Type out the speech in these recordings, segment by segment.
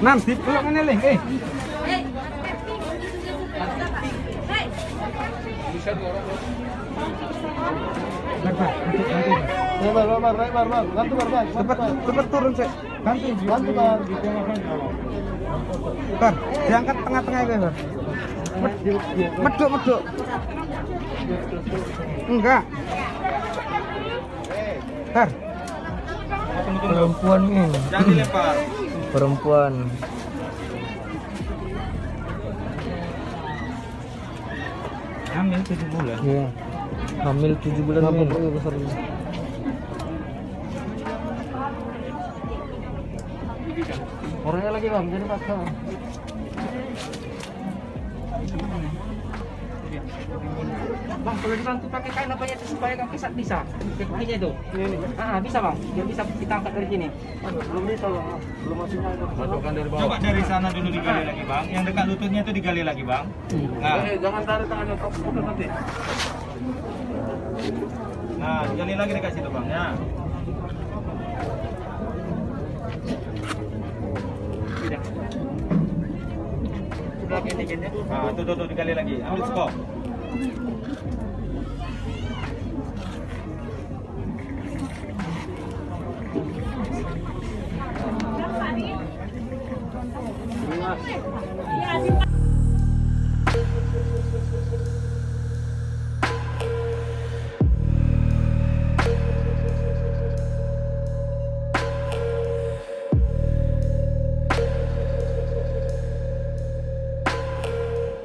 Nam, dipeluk ngene le. Cepat turun sih. Bantu Bang. Bar, diangkat tengah-tengah itu, Bar. Meduk. Enggak. Bar. Perempuan ini. Jangan dilempar. Perempuan. Hamil 7 bulan. Iya. Hamil 7 bulan ini. Besar ini. Orangnya lagi Bang, jadi paksa. Bang, kalau dibantu pakai kain apa ya supaya nggak kesat bisa? Pakai itu. Bisa Bang, biar bisa kita angkat dari sini. Belum bisa Bang, belum masih nyala. Masukkan dari bawah. Coba dari sana dulu digali lagi Bang. Yang dekat lututnya itu digali lagi Bang. Nah, Jangan tarik tangannya, fokus nanti. nah digali lagi dekat situ Bang ya. Sudah gini-gini. Nah, tuh digali lagi. Ambil skop.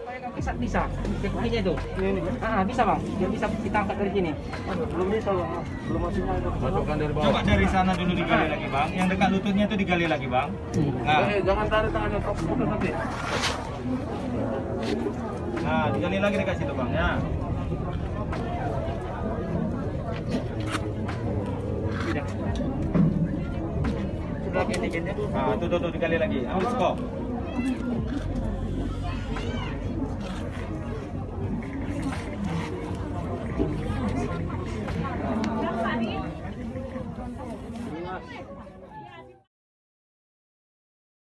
Supaya nggak kesat bisa? Pakai itu. Bisa Bang, biar bisa kita angkat dari sini. Belum bisa Bang, belum masih nyala. Masukkan dari bawah. Coba dari sana dulu digali lagi Bang. Yang dekat lututnya itu digali lagi Bang. Nah, Jangan tarik tangannya, fokus nanti. nah digali lagi dekat situ Bang ya. Sudah gini-gini. Nah, tuh digali lagi. Ambil skop.